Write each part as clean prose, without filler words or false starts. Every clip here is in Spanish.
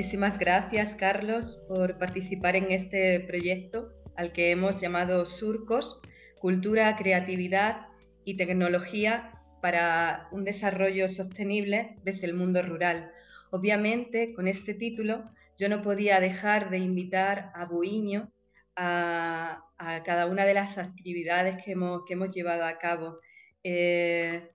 Muchísimas gracias, Carlos, por participar en este proyecto al que hemos llamado Surcos, Cultura, Creatividad y Tecnología para un desarrollo sostenible desde el mundo rural. Obviamente, con este título, yo no podía dejar de invitar a Buiño a cada una de las actividades que hemos llevado a cabo. Eh,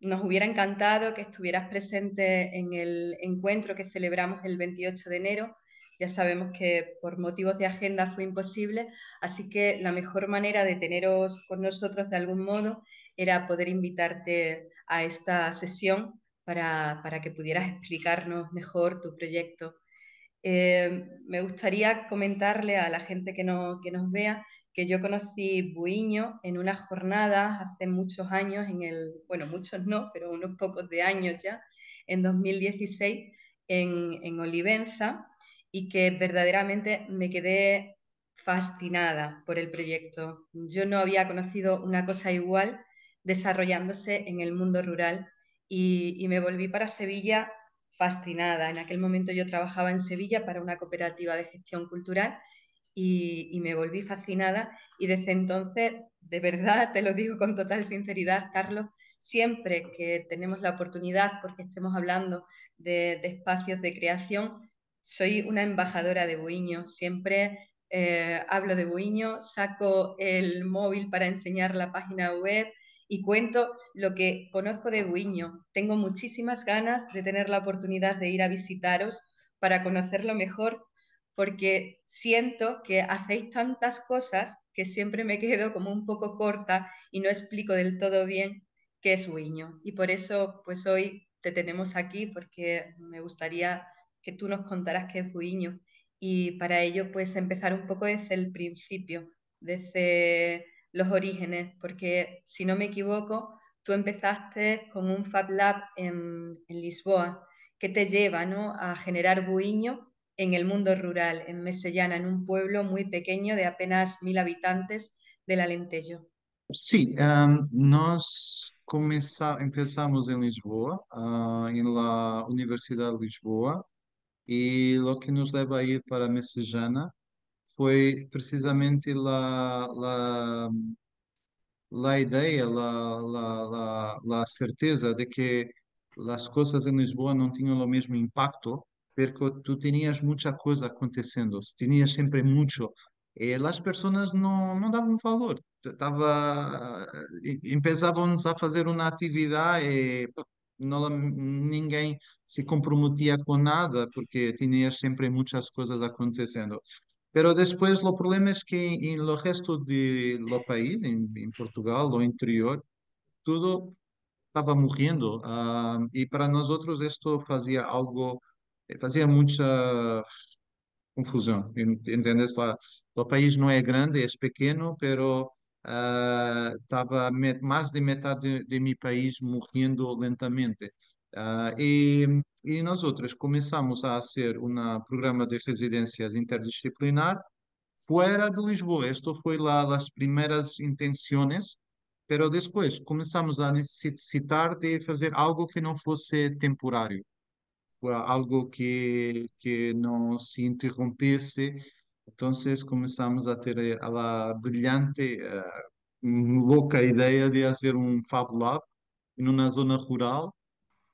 Nos hubiera encantado que estuvieras presente en el encuentro que celebramos el 28 de enero. Ya sabemos que por motivos de agenda fue imposible, así que la mejor manera de teneros con nosotros de algún modo era poder invitarte a esta sesión para que pudieras explicarnos mejor tu proyecto. Me gustaría comentarle a la gente que nos vea que yo conocí Buiño en unas jornadas hace muchos años, bueno, muchos no, pero unos pocos de años ya, en 2016 en Olivenza, y que verdaderamente me quedé fascinada por el proyecto. Yo no había conocido una cosa igual desarrollándose en el mundo rural y me volví para Sevilla fascinada. En aquel momento yo trabajaba en Sevilla para una cooperativa de gestión cultural y me volví fascinada y desde entonces, de verdad, te lo digo con total sinceridad, Carlos, siempre que tenemos la oportunidad, porque estemos hablando de espacios de creación, soy una embajadora de Buiño. Siempre hablo de Buiño, saco el móvil para enseñar la página web y cuento lo que conozco de Buiño. Tengo muchísimas ganas de tener la oportunidad de ir a visitaros para conocerlo mejor, porque siento que hacéis tantas cosas que siempre me quedo como un poco corta y no explico del todo bien qué es Buiño. Y por eso, pues hoy te tenemos aquí, porque me gustaría que tú nos contaras qué es Buiño. Y para ello, pues empezar un poco desde el principio, desde los orígenes, porque si no me equivoco, tú empezaste con un Fab Lab en Lisboa, que te lleva, ¿no?, a generar buiño en el mundo rural, en Mesellana, en un pueblo muy pequeño de apenas 1000 habitantes del Alentejo. Sí, empezamos en Lisboa, en la Universidad de Lisboa, y lo que nos lleva a ir para Messejana fue precisamente la idea, la certeza de que las cosas en Lisboa no tenían lo mismo impacto, porque tú tenías mucha cosa aconteciendo, tenías siempre mucho. Las personas no davam valor. Empezávamos a fazer uma atividade e ninguém se comprometia com nada, porque tinhas sempre muitas coisas acontecendo. Pero después lo problema es que en lo resto de lo país, en Portugal, lo interior, todo estaba muriendo. Y para nosotros esto hacía algo, hacía mucha confusão, ¿entiendes? O país não é grande, é pequeno, pero estava mais de metade de mi país morrendo lentamente. E nós outros começamos a fazer um programa de residências interdisciplinar fuera de Lisboa. Esto foi lá as primeiras intenções, pero depois começamos a necessitar de fazer algo que não fosse temporário, fue algo que no se interrumpiese. Entonces comenzamos a tener a la brillante, loca idea de hacer un Fab Lab en una zona rural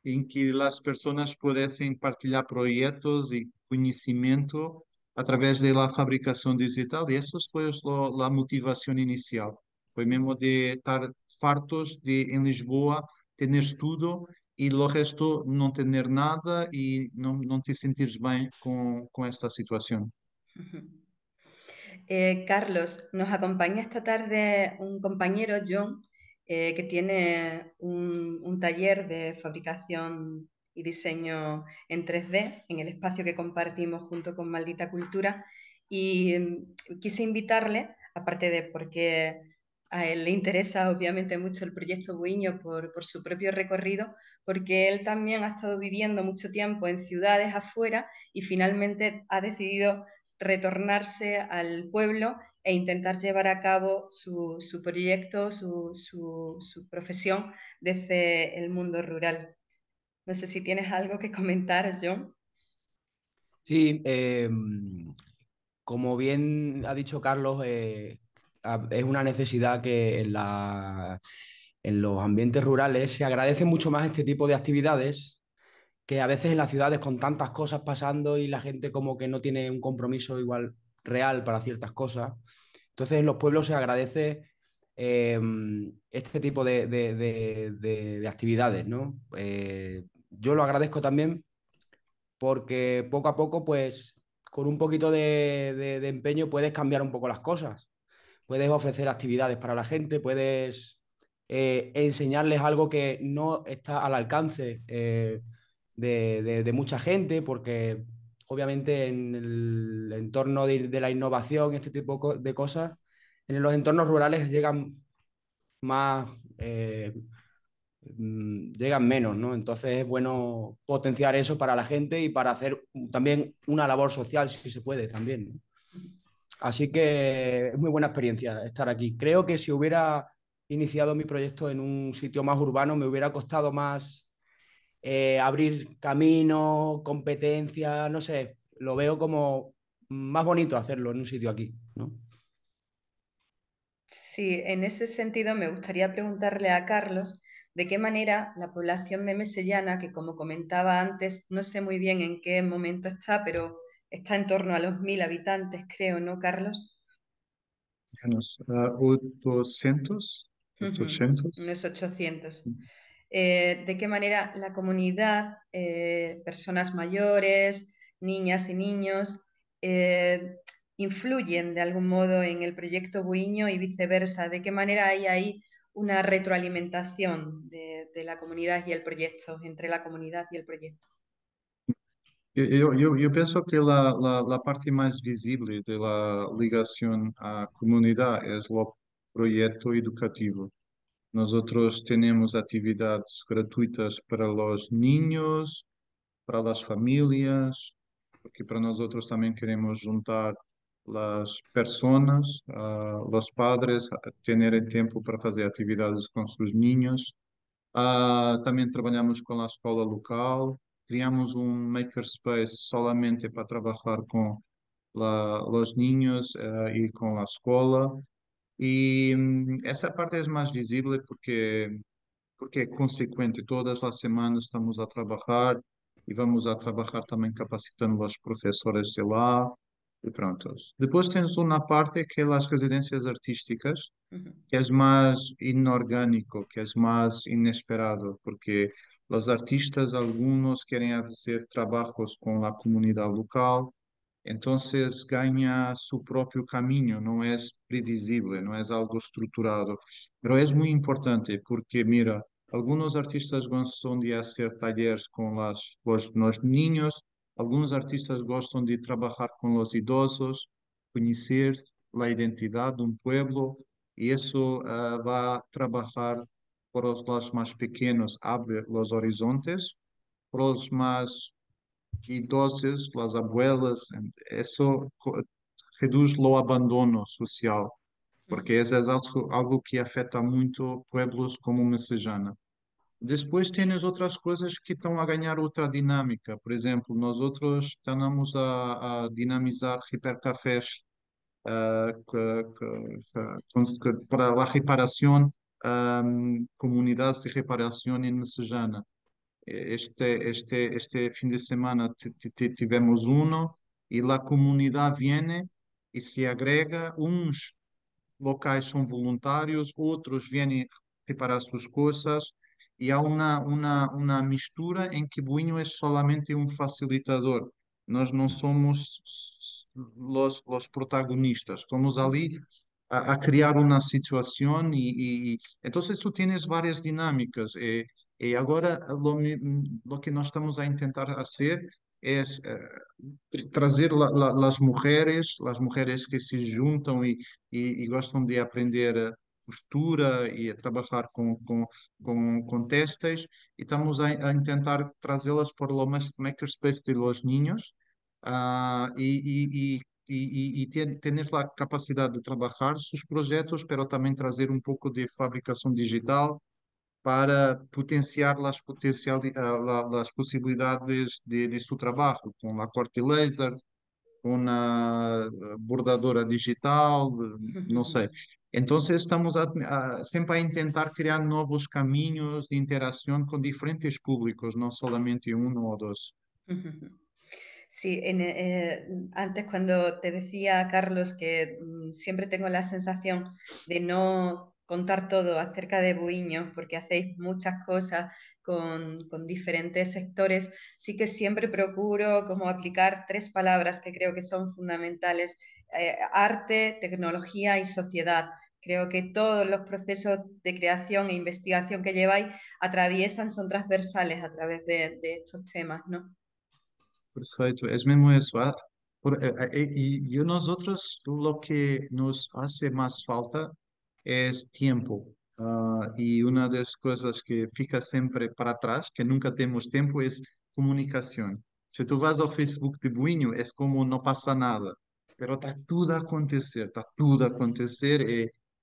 en que las personas pudiesen partilhar proyectos y conocimiento a través de la fabricación digital. Y eso fue la motivación inicial. Fue mesmo de estar fartos de en Lisboa tener tudo e o resto não ter nada e não te sentires bem com esta situação. Carlos, nos acompaña esta tarde un compañero, John, que tiene un taller de fabricación y diseño en 3D en el espacio que compartimos junto con Maldita Cultura. Y quise invitarle, aparte de porque a él le interesa obviamente mucho el proyecto Buiño por su propio recorrido, porque él también ha estado viviendo mucho tiempo en ciudades afuera y finalmente ha decidido retornarse al pueblo e intentar llevar a cabo su proyecto, su profesión desde el mundo rural. No sé si tienes algo que comentar, John. Sí, como bien ha dicho Carlos, es una necesidad que en los ambientes rurales se agradece mucho más este tipo de actividades que a veces en las ciudades con tantas cosas pasando y la gente como que no tiene un compromiso igual real para ciertas cosas. Entonces en los pueblos se agradece eh, este tipo de actividades, ¿no? Yo lo agradezco también porque poco a poco, pues con un poquito de empeño puedes cambiar un poco las cosas. Puedes ofrecer actividades para la gente, puedes enseñarles algo que no está al alcance de mucha gente, porque obviamente en el entorno de la innovación, este tipo de cosas, en los entornos rurales llegan más, llegan menos, ¿no? Entonces es bueno potenciar eso para la gente y para hacer también una labor social, si se puede, también, ¿no? Así que es muy buena experiencia estar aquí. Creo que si hubiera iniciado mi proyecto en un sitio más urbano, me hubiera costado más abrir camino, competencia, no sé, lo veo como más bonito hacerlo en un sitio aquí, ¿no? Sí, en ese sentido me gustaría preguntarle a Carlos de qué manera la población de Mesellana, que como comentaba antes, no sé muy bien en qué momento está, pero está en torno a los 1000 habitantes, creo, ¿no, Carlos? Menos 800, Ujú, 800. unos 800. De qué manera la comunidad, personas mayores, niñas y niños, eh, influyen de algún modo en el proyecto Buiño y viceversa, de qué manera hay ahí una retroalimentación de la comunidad y el proyecto, entre la comunidad y el proyecto. Eu penso que la parte más visible de la ligación a comunidad es el proyecto educativo. Nosotros tenemos actividades gratuitas para los niños, para las familias, porque para nosotros también queremos juntar las personas, los padres, a tener el tiempo para hacer actividades con sus niños. Também trabalhamos com a escola local, criamos um makerspace solamente para trabalhar com os niños e com a escola. E essa parte é mais visível porque é consequente. Todas as semanas estamos a trabalhar e vamos a trabalhar também capacitando os professores de lá e pronto. Depois temos uma parte que é as residências artísticas, Ujú, que es más inorgánico, que es más inesperado, porque los artistas, algunos quieren hacer trabajos con la comunidad local, entonces gana su propio camino, no es previsible, no es algo estructurado, pero es muy importante porque, mira, algunos artistas gustan de hacer talleres con los niños, algunos artistas gustan de trabajar con los idosos, conocer la identidad de un pueblo y eso va a trabajar por los más pequeños, abre los horizontes, por los más idosos, las abuelas, eso reduz o abandono social, ujú, porque eso es algo que afeta muito pueblos como Messejana. Depois tens outras coisas que estão a ganhar outra dinâmica. Por exemplo, nós outros estamos a dinamizar hipercafés para a reparação, comunidades de reparação em Messejana. Este fim de semana tivemos uno e a comunidade viene e se agrega. Uns locais são voluntários, outros vêm reparar suas coisas e há uma mistura em que Buinho é solamente um facilitador. Nós não somos os protagonistas, estamos ali a crear uma situação então tu tienes várias dinâmicas e agora lo que nós estamos a tentar fazer é trazer as mulheres que se juntam e gostam de aprender costura e a trabalhar com textos e estamos a tentar trazê-las para o makerspace de los niños e ter a capacidade de trabalhar seus projetos, pero também trazer um pouco de fabricação digital para potenciar las posibilidades de su trabajo, con la corte láser, con la bordadora digital, no sé. Entonces estamos siempre a intentar crear nuevos caminos de interacción con diferentes públicos, no solamente uno o dos. Sí, antes cuando te decía, Carlos, que siempre tengo la sensación de no contar todo acerca de Buiño, porque hacéis muchas cosas con diferentes sectores, sí que siempre procuro como aplicar tres palabras que creo que son fundamentales: arte, tecnología y sociedad. Creo que todos los procesos de creación e investigación que lleváis atraviesan, son transversales a través de estos temas, ¿no? Perfecto, es mismo eso. Y nosotros lo que nos hace más falta es tiempo. Y una de las cosas que fica siempre para atrás, que nunca tenemos tiempo, es comunicación. Si tú vas al Facebook de Buño, es como no pasa nada, pero está tudo a acontecer,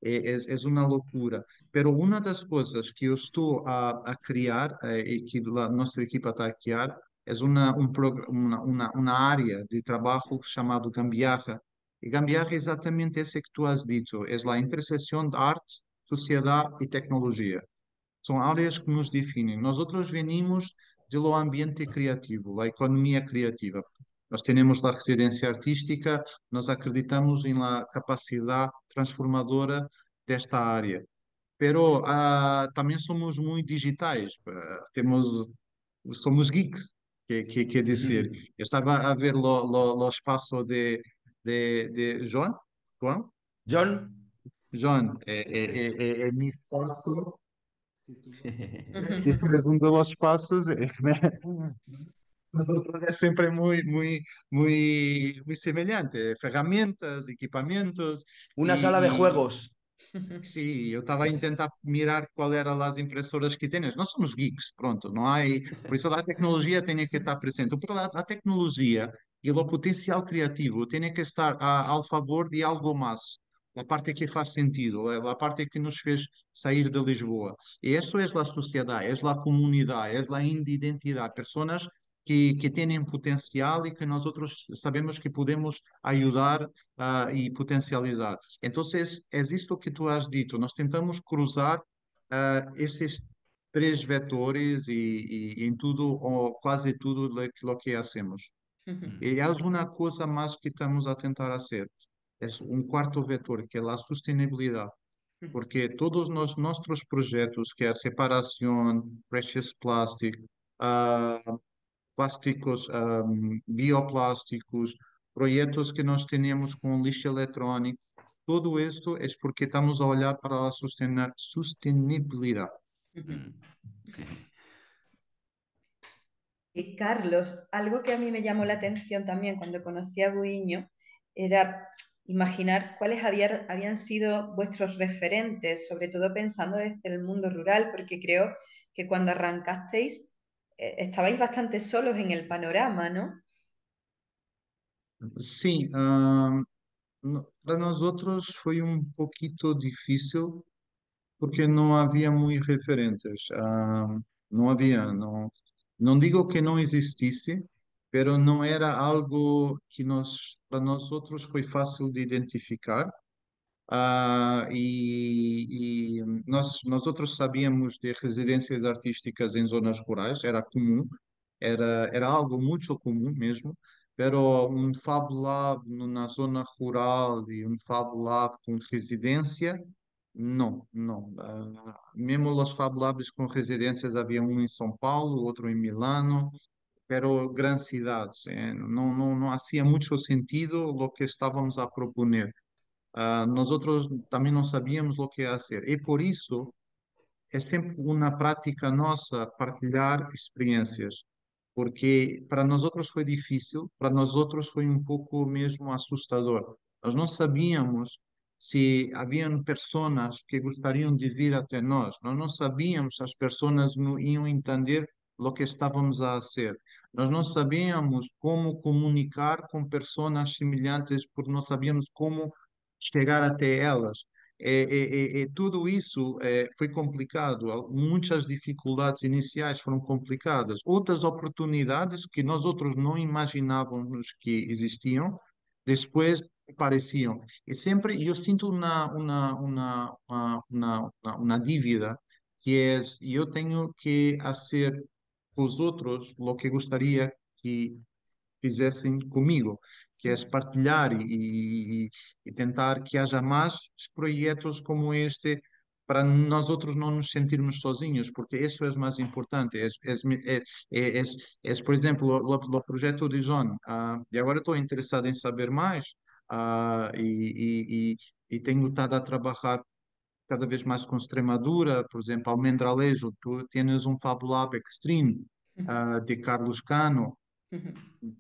es una locura. Pero una de las cosas que yo estoy a criar, y que nuestra equipa está a criar, es una área de trabajo chamado gambiarra. E gambiarra é exatamente essa que tu has dito, é a interseção de arte, sociedade e tecnologia. São áreas que nos definem. Nós outros venimos do ambiente criativo, da economia criativa. Nós temos a residência artística, nós acreditamos na capacidade transformadora desta área. Pero também somos muito digitais, somos geeks, que quer dizer. Eu estava a ver o espaço de João, John. João, é mi espaço. Esse é um dos espaços, né? Nosotros é sempre muito semelhante. Ferramentas, equipamentos Una sala de e juegos. sim, eu estava a tentar mirar qual eram as impressoras que tens. Nós somos geeks, pronto, não há. Por isso a tecnologia tem que estar presente. Pero a tecnologia e o potencial criativo tem que estar ao favor de algo mais. A parte que faz sentido, a parte que nos fez sair de Lisboa. E isso é a sociedade, é a comunidade, é a identidade. Pessoas que têm potencial e que nós outros sabemos que podemos ajudar e potencializar. Então, é isto que tu has dito. Nós tentamos cruzar esses três vetores e em tudo, ou quase tudo, aquilo que hacemos. E há uma coisa mais que estamos a tentar fazer. É um quarto vetor, que é a sustentabilidade. Porque todos os nossos projetos, que é reparação, precious plastic, ah, plásticos, bioplásticos, projetos que nós temos com lixo eletrónico, tudo isto é porque estamos a olhar para a sustentabilidade. Y Carlos, algo que a mí me llamó la atención también cuando conocí a Buiño era imaginar cuáles habían sido vuestros referentes, sobre todo pensando desde el mundo rural, porque creo que cuando arrancasteis estabais bastante solos en el panorama, ¿no? Sim, para nós outros foi um pouquinho difícil porque não havia muitos referentes. Não havia, não digo que não existisse, pero não era algo que para nós outros foi fácil de identificar. E nós outros sabíamos de residências artísticas em zonas rurais, era comum, era algo muito comum mesmo, pero um Fab Lab na zona rural e um Fab Lab com residência, não, não. Mesmo os Fab Labs com residências, havia um em São Paulo, outro em Milano, pero grandes cidades. Não fazia muito sentido o que estávamos a proponer. Nós outros também não sabíamos o que fazer. E por isso é sempre uma prática nossa partilhar experiências, porque para nós outros foi difícil, para nós outros foi um pouco mesmo assustador. Nós não sabíamos se haviam pessoas que gostariam de vir até nós não sabíamos se as pessoas não iam entender o que estávamos a fazer. Nós não sabíamos como comunicar com pessoas semelhantes, porque não sabíamos como chegar até elas. tudo isso foi complicado. Muitas dificuldades iniciais foram complicadas. Outras oportunidades que nós outros não imaginávamos que existiam, depois apareciam. E sempre eu sinto uma dívida, que é, eu tenho que fazer com os outros o que gostaria que fizessem comigo, que é partilhar e tentar que haja mais projetos como este para nós outros não nos sentirmos sozinhos, porque isso é o mais importante. Por exemplo, o projeto de John, e agora estou interessado em saber mais, e tenho estado a trabalhar cada vez mais com Extremadura, por exemplo, Almendralejo, tu tens um Fab Lab Extreme, de Carlos Cano,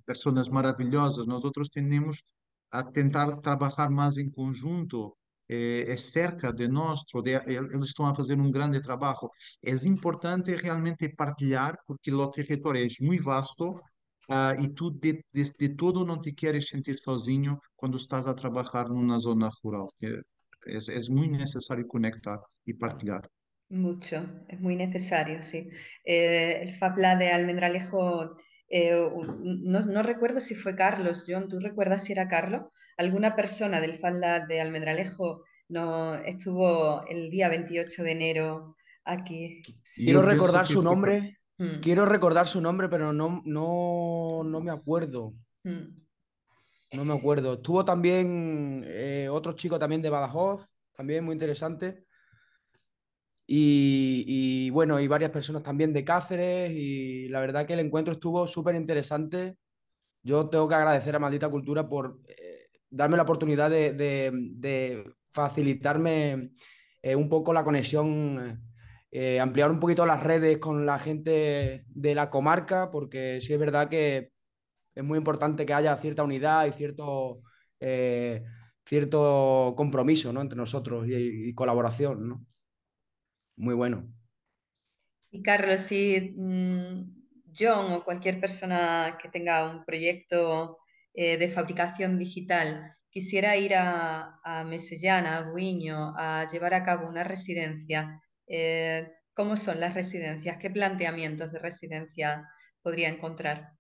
pessoas maravilhosas. Nós outros tendemos a tentar trabalhar mais em conjunto, é cerca de nós, eles estão a fazer um grande trabalho. É importante realmente partilhar, porque o território é muito vasto, e tu de todo não te queres sentir sozinho quando estás a trabalhar numa zona rural. É muito necessário conectar e partilhar. Mucho, es muy necesario, sí. El FabLab de Almendralejo, no recuerdo si fue Carlos, John, ¿tú recuerdas si era Carlos? ¿Alguna persona del FabLab de Almendralejo no estuvo el día 28 de enero aquí? E Quiero eu penso recordar que su foi. nombre, Mm, quiero recordar su nombre, pero no me acuerdo. mm. No me acuerdo. Estuvo también otro chico también de Badajoz, también muy interesante. Y bueno, y varias personas también de Cáceres. Y la verdad que el encuentro estuvo súper interesante. Yo tengo que agradecer a Maldita Cultura por darme la oportunidad de facilitarme un poco la conexión, ampliar un poquito las redes con la gente de la comarca, porque sí es verdad que es muy importante que haya cierta unidad y eh, cierto compromiso, ¿no? Entre nosotros y colaboración, ¿no? Muy bueno. Y Carlos, si John o cualquier persona que tenga un proyecto de fabricación digital quisiera ir a Mesellana, a Buiño, a llevar a cabo una residencia, ¿cómo son las residencias? ¿Qué planteamientos de residencia podría encontrar?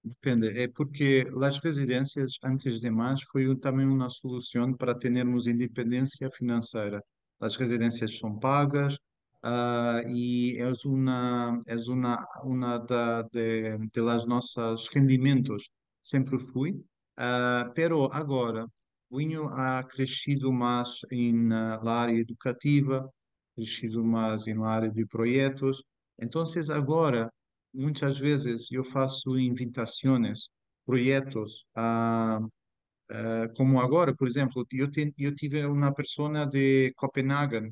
Depende, é porque as residências, antes de mais, foi também uma solução para termos independência financeira. As residências são pagas, e uma de las nossas rendimentos, sempre fui, pero agora o Inho ha crescido mais na área educativa, crescido mais na área de projetos. Então, agora muitas vezes eu faço invitações, projetos, como agora, por exemplo, eu tive uma pessoa de Copenhague,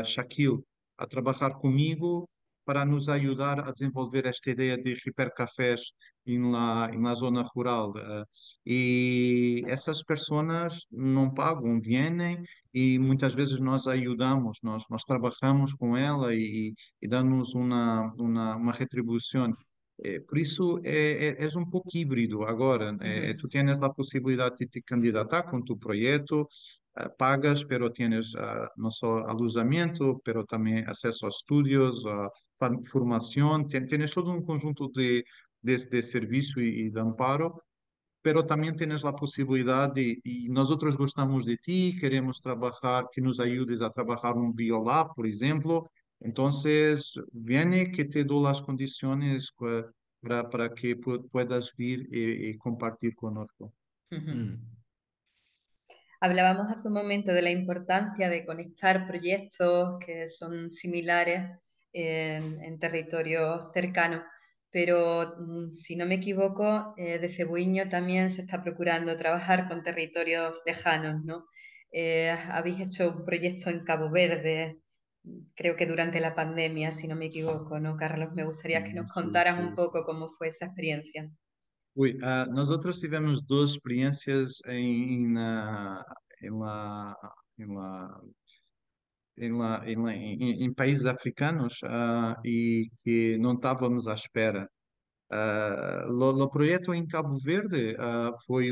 Shaquille, a trabalhar comigo para nos ajudar a desenvolver esta ideia de hipercafés na zona rural. E essas pessoas não pagam, vêm e muitas vezes nós ajudamos, nós trabalhamos com ela e damos uma retribuição. Por isso, és um pouco híbrido agora. Tu Ujú, tens a possibilidade de te candidatar com tu projeto, pagas, pero tienes não só alojamento, pero também acesso a estudos, a formação. Tienes todo um conjunto de serviço e de amparo, pero também tienes a possibilidade, e nós outros gostamos de ti, queremos trabalhar, que nos ajudes a trabalhar um biolab, por exemplo. Então, viene que te dou as condições para que puedas vir e compartilhar conosco. ujú. Mm. Hablábamos hace un momento de la importancia de conectar proyectos que son similares en territorios cercanos, pero si no me equivoco, de Cebuiño también se está procurando trabajar con territorios lejanos, ¿no? Habéis hecho un proyecto en Cabo Verde, creo que durante la pandemia, si no me equivoco, ¿no, Carlos? Me gustaría que Sim, nos sim, contaras un sim. poco cómo fue esa experiencia. Ui, nós outros tivemos duas experiências em, lá, em, lá, em países africanos, e que não estávamos à espera. O projeto em Cabo Verde foi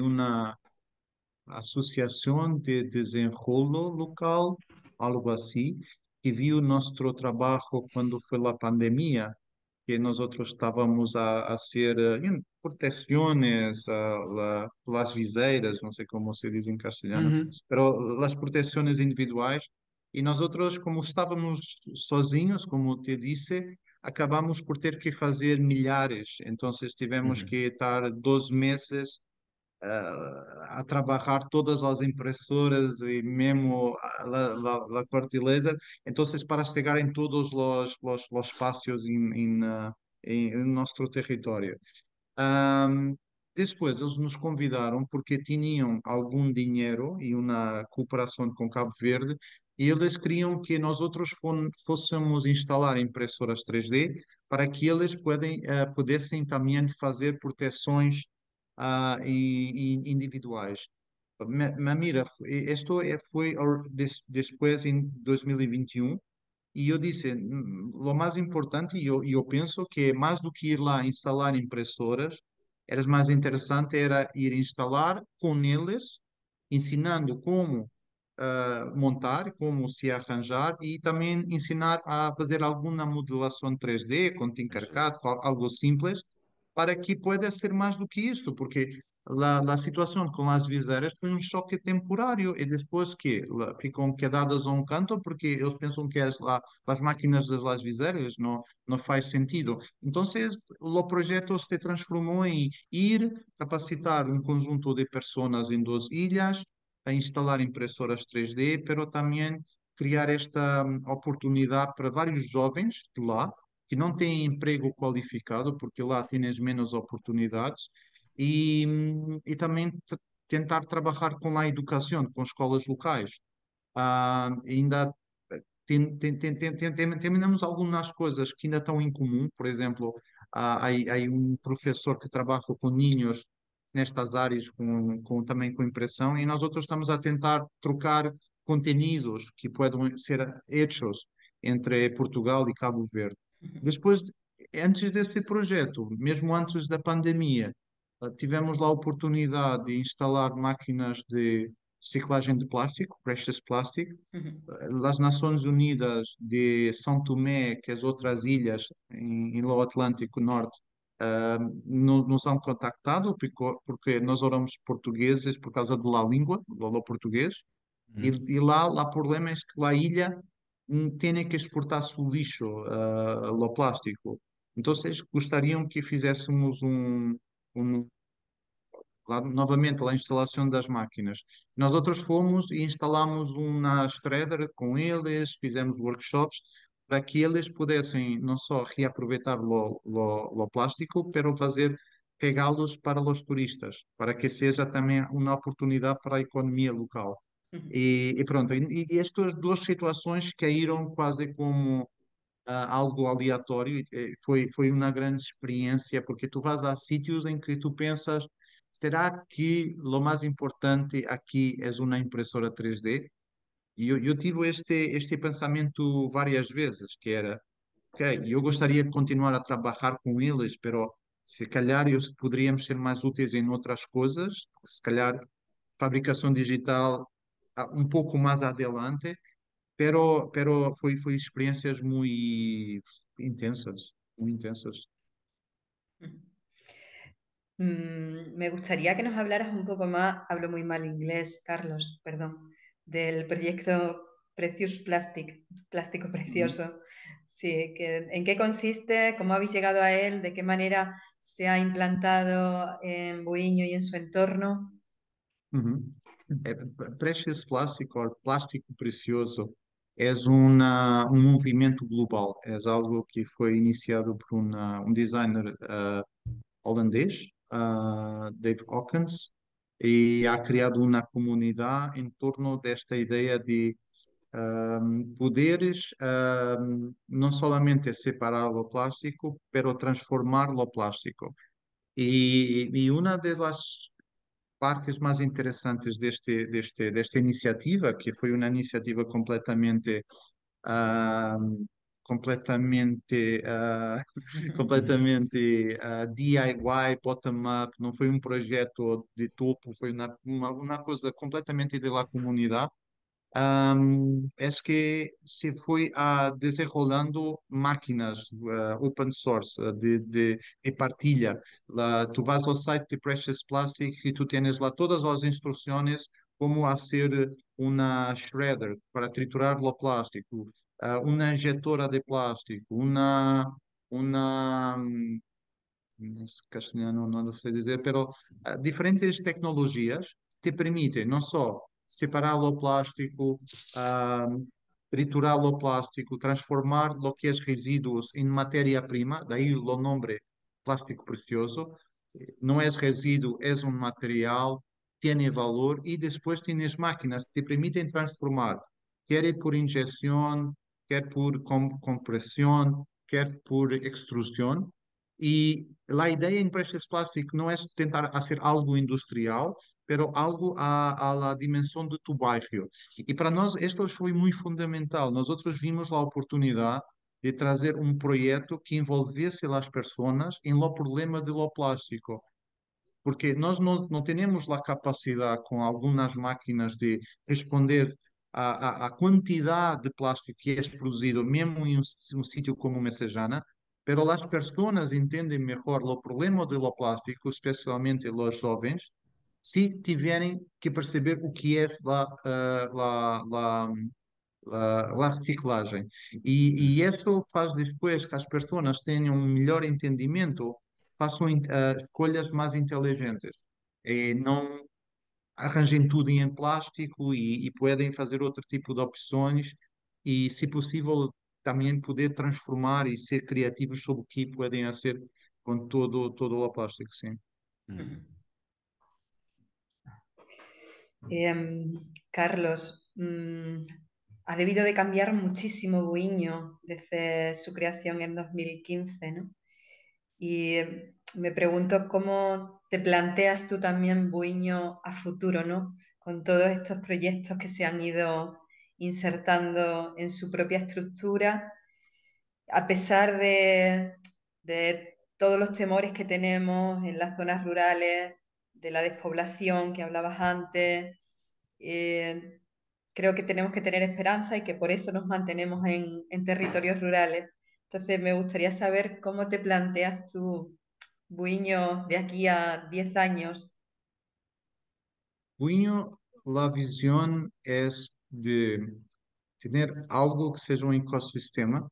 Associação de Desenrolo Local, algo assim, que viu nosso trabalho quando foi a pandemia, que nosotros estávamos a hacer protecciones, las viseiras, no sé cómo se dice en castellano, Ujú. pero las protecciones individuais. Y nosotros, como estávamos sozinhos, como te disse, acabamos por ter que fazer milhares. Entonces tivemos Ujú. que estar 2 meses a trabajar todas as impressoras e mesmo a corte laser. Então, para chegar em todos os espaços em nosso território. Ahm, Depois, eles nos convidaram porque tinham algum dinheiro e uma cooperação com Cabo Verde e eles queriam que nós outros fôssemos instalar impressoras 3D para que eles pudessem também fazer proteções individuais. Mira, isto depois em 2021 e eu disse, o mais importante, e eu penso que mais do que ir lá instalar impressoras, era mais interessante era ir instalar com eles, ensinando como montar, como se arranjar e também ensinar a fazer alguma modelação 3D com Eso es. Tinkercad, algo simples, para que pueda ser mais do que isto, porque a situação com as viseiras foi um choque temporário e depois que ficam quedadas a um canto porque eles pensam que as máquinas das las viseiras não faz sentido. Então, o projeto se transformou em ir capacitar um conjunto de pessoas em 2 ilhas a instalar impressoras 3D, pero também criar esta oportunidade para vários jovens de lá, que não têm emprego qualificado, porque lá tens menos oportunidades, e também tentar trabalhar com a educação, com escolas locais. Ainda terminamos algumas coisas que ainda estão em comum, por exemplo, há um professor que trabalha com ninhos nestas áreas também com impressão e nós outros estamos a tentar trocar contenidos que podem ser hechos entre Portugal e Cabo Verde. Depois, antes desse projeto, mesmo antes da pandemia, tivemos lá a oportunidade de instalar máquinas de reciclagem de plástico, precious plastic, as Nações Unidas de São Tomé, que as outras ilhas em lo Atlântico Norte, nos han contactado porque nós oramos portugueses por causa da língua, do português, Ujú. e lá o problema é que lá a ilha tem que exportar seu lixo, o plástico. Então, eles gostariam que fizéssemos um lá, novamente, lá a instalação das máquinas. Nós outros fomos e instalámos uma shredder com eles, fizemos workshops para que eles pudessem não só reaproveitar o plástico, pero fazer pegá-los para os turistas, para que seja também uma oportunidade para a economia local. E pronto, e estas duas situações caíram quase como algo aleatório. Foi uma grande experiência, porque tu vas a sítios em que tu pensas, será que o mais importante aqui é uma impressora 3D? E eu tive este pensamento várias vezes, que era, ok, eu gostaria de continuar a trabalhar com eles, pero se calhar poderíamos ser mais úteis em outras coisas, se calhar fabricação digital um pouco mais adelante, pero foi experiencias muy intensas, muy intensas. Me gustaría que nos hablaras un poco más, hablo muy mal inglés, Carlos, perdón, del proyecto Precious Plastic, Plástico Ujú, Precioso. Sí, ¿en qué consiste? ¿Cómo habéis llegado a él? ¿De qué manera se ha implantado en Buiño y en su entorno? ujú. Precious Plastic ou plástico precioso é movimento global, é algo que foi iniciado por um designer holandês, Dave Hawkins, e ha criado uma comunidade em torno desta ideia de poderes não solamente separar o plástico, pero transformar o plástico. E uma das partes mais interessantes desta iniciativa, que foi uma iniciativa completamente ah, completamente, completamente DIY, bottom-up, não foi um projeto de topo, foi uma coisa completamente da comunidade. Es que se fue desenrolando máquinas open source de partilha. Tu vas ao site de Precious Plastic e tu tienes lá todas as instruções como hacer una shredder para triturar o plástico, una injetora de plástico, una en castellano no lo sé decir, pero diferentes tecnologias te permiten no só separar o plástico, ah, triturar o plástico, transformar lo que es residuos en materia prima, daí o nome plástico precioso. No es residuo, es un material, tiene valor y después tienes máquinas que te permiten transformar, quer por inyección, quer por compresión, quer por extrusión. E a ideia em Precious Plastic não é tentar fazer algo industrial, pero algo a la dimensão de tu bairro. E para nós esto foi muito fundamental. Nós outros vimos a oportunidade de trazer um projeto que envolvesse as pessoas em lo problema de lo plástico, porque nós não temos a capacidade com algumas máquinas de responder à quantidade de plástico que é produzido, mesmo em um sítio como Messejana, pero as pessoas entendem melhor o problema do plástico, especialmente os jovens, se tiverem que perceber o que é a reciclagem. E isso faz depois que as pessoas tenham um melhor entendimento, façam escolhas mais inteligentes. E não arranjem tudo em plástico e podem fazer outro tipo de opções e, se possível, também poder transformar e ser criativos sobre o que podem fazer com todo o plástico, sim. Carlos, ha debido de cambiar muchísimo Buiño desde su creación en 2015, ¿no? Y me pregunto cómo te planteas tú también Buiño a futuro, ¿no? Con todos estos proyectos que se han ido insertando en su propia estructura, a pesar de todos los temores que tenemos en las zonas rurales, de la despoblación que hablabas antes. eh, Creo que tenemos que tener esperanza y que por eso nos mantenemos en territorios rurales. Entonces, me gustaría saber cómo te planteas tu Buiño de aquí a 10 años. Punho, la visión es de tener algo que seja um ecossistema,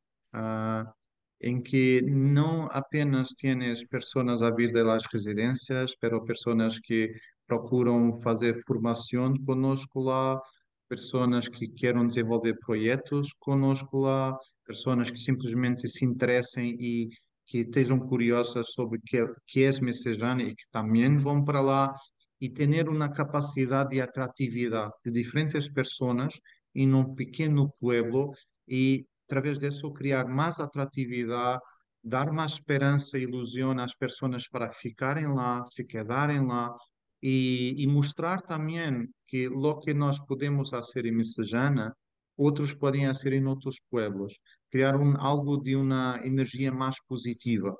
em que não apenas tienes pessoas a vir das residências, pero pessoas que procuram fazer formação conosco lá, pessoas que querem desenvolver projetos conosco lá, pessoas que simplesmente se interessem e que estejam curiosas sobre que é Messejana e que também vão para lá e ter uma capacidade de atratividade de diferentes pessoas em um pequeno pueblo e, através disso, criar mais atratividade, dar mais esperança e ilusão às pessoas para ficarem lá, se quedarem lá e mostrar também que o que nós podemos fazer em Messejana, outros podem fazer em outros pueblos. Criar algo de uma energia mais positiva.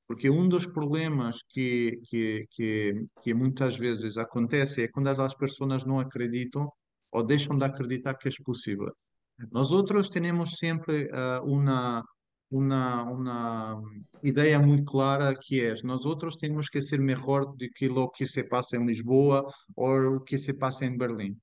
Porque um dos problemas que muitas vezes acontece é quando as pessoas não acreditam ou deixam de acreditar que é possível. Nós outros temos sempre uma ideia muito clara que é, nós outros temos que ser melhor do que o que se passa em Lisboa ou o que se passa em Berlim.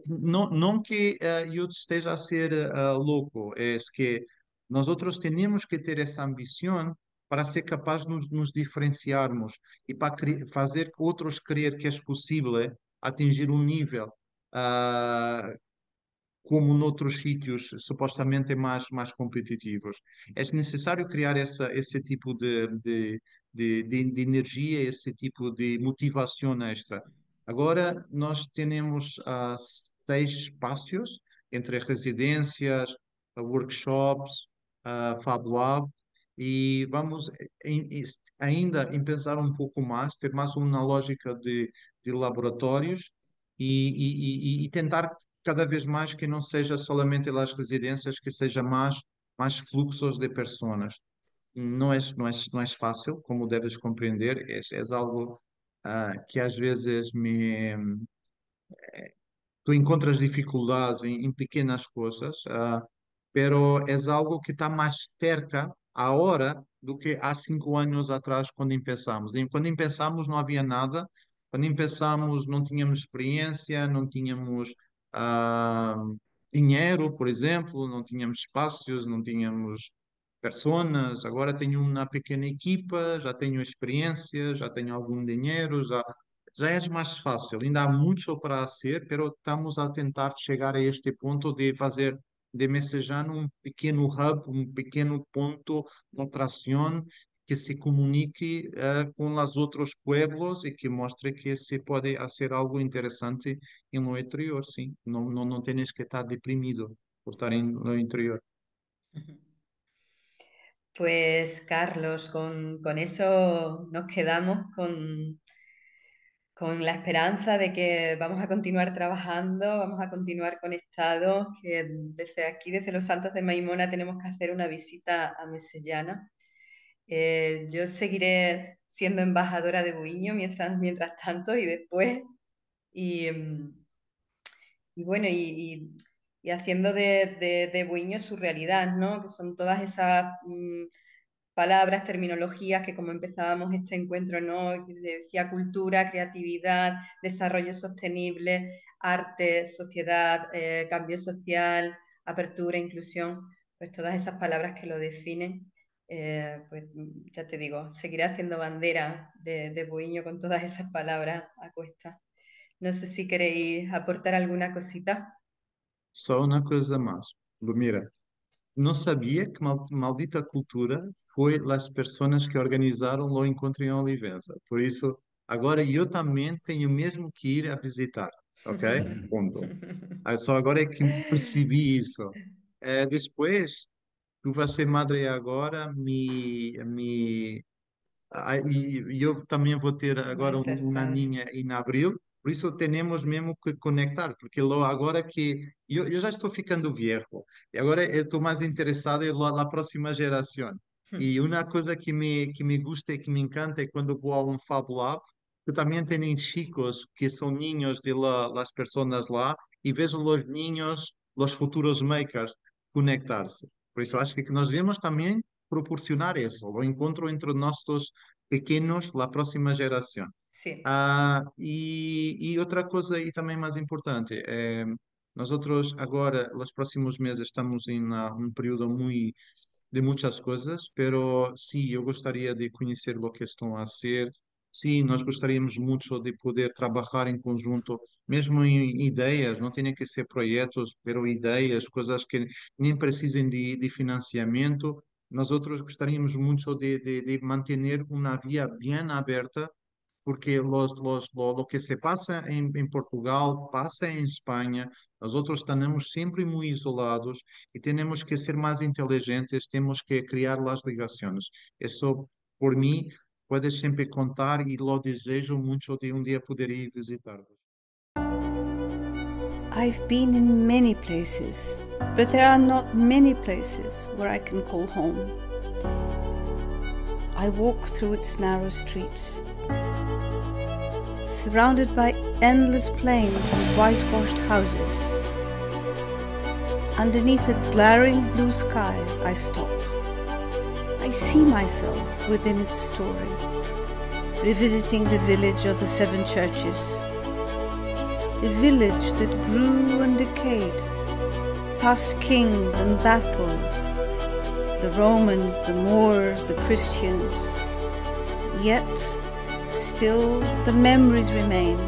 Não que eu esteja a ser louco, é que nós outros temos que ter essa ambição para ser capaz de nos diferenciarmos e para fazer que outros crer que é possível atingir um nível como noutros sítios supostamente mais competitivos. É necessário criar esse tipo de energia, esse tipo de motivação extra. Agora, nós temos 6 espaços entre residências, workshops, Fab Lab, e vamos ainda em pensar um pouco mais, ter mais uma lógica de laboratórios e tentar cada vez mais que não seja solamente as residências, que seja mais mais fluxos de pessoas. Não é fácil, como deves compreender, é algo que às vezes tu encontras dificuldades em pequenas coisas, pero é algo que está mais cerca agora do que há 5 anos atrás, quando começamos. E quando começamos não havia nada, quando começamos não tínhamos experiência, não tínhamos ah, dinheiro, por exemplo, não tínhamos espaços, não tínhamos pessoas. Agora tenho uma pequena equipa, já tenho experiência, já tenho algum dinheiro, já é mais fácil. Ainda há muito para fazer, mas estamos a tentar chegar a este ponto de fazer de Messejana um pequeno hub, um pequeno ponto de atração que se comunique com os outros pueblos e que mostre que se pode fazer algo interessante no interior, sim. Não tens que estar deprimido por estar no interior. Pues Carlos, con eso nos quedamos con la esperanza de que vamos a continuar trabajando, vamos a continuar conectados, que desde aquí, desde los Santos de Maimona, tenemos que hacer una visita a Mesellana. Yo seguiré siendo embajadora de Buiño mientras tanto y después, y, y bueno, y haciendo de Buiño su realidad, ¿no? Que son todas esas palabras, terminologías que como empezábamos este encuentro, ¿no? Que decía cultura, creatividad, desarrollo sostenible, arte, sociedad, cambio social, apertura, inclusión, pues todas esas palabras que lo definen. Pues ya te digo, seguiré haciendo bandera de Buiño con todas esas palabras a cuesta. No sé si queréis aportar alguna cosita. Só uma coisa mais. Lumira, não sabia que Maldita Cultura foi as pessoas que organizaram o encontro em Olivença. Por isso, agora eu também tenho mesmo que ir a visitar, ok? Ponto. Só agora é que percebi isso. Depois, tu vais ser madre agora, e eu também vou ter Voy a agora ser uma padre. aninha em abril, por isso temos mesmo que conectar, porque agora que eu já estou ficando viejo, e agora eu estou mais interessado na próxima geração. E uma coisa que me gusta e que me encanta é quando vou a um Fab Lab, que também tem chicos que são ninhos de las pessoas lá, e vejo os ninhos, os futuros makers, conectar-se. Por isso acho que nós devemos também proporcionar isso, o encontro entre nossos pequenos, a próxima geração. Sí, E outra coisa e também mais importante, nós outros agora, nos próximos meses, estamos em um período muito de muitas coisas, pero sim, eu gostaria de conhecer o que estão a ser. Sim, nós gostaríamos muito de poder trabalhar em conjunto, mesmo em ideias, não tem que ser projetos, pero ideias, coisas que nem precisem de financiamento. Nós outros gostaríamos muito de manter uma via bem aberta porque lo que se pasa en Portugal pasa en España, nosotros estamos siempre muy isolados y tenemos que ser más inteligentes, tenemos que crear las ligaciones. Eso, por mí, puedes siempre contar y lo deseo mucho de un día poder ir visitarlos. I've been in many places, but there are not many places where I can call home. I walk through its narrow streets, surrounded by endless plains and whitewashed houses. Underneath a glaring blue sky, I stop. I see myself within its story, revisiting the village of the seven churches, a village that grew and decayed, past kings and battles, the Romans, the Moors, the Christians. Yet, still the memories remain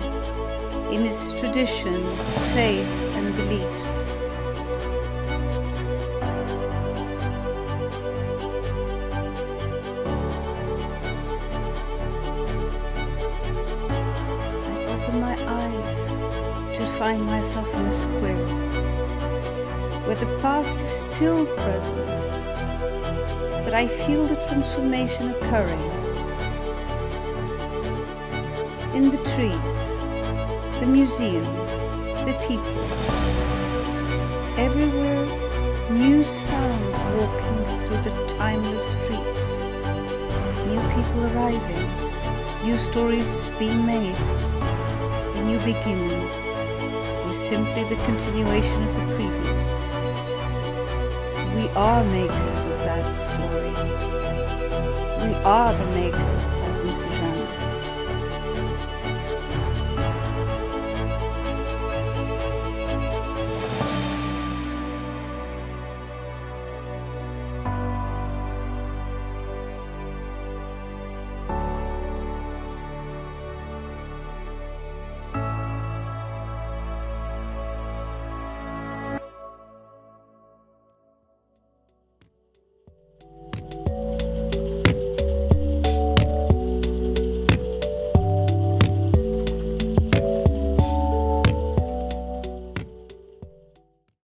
in its traditions, faith and beliefs. I open my eyes to find myself in a square where the past is still present, but I feel the transformation occurring. In the trees, the museum, the people, everywhere New sound walking through the timeless streets. New people arriving. New stories being made. A new beginning. Or simply the continuation of the previous. We are makers of that story. We are the makers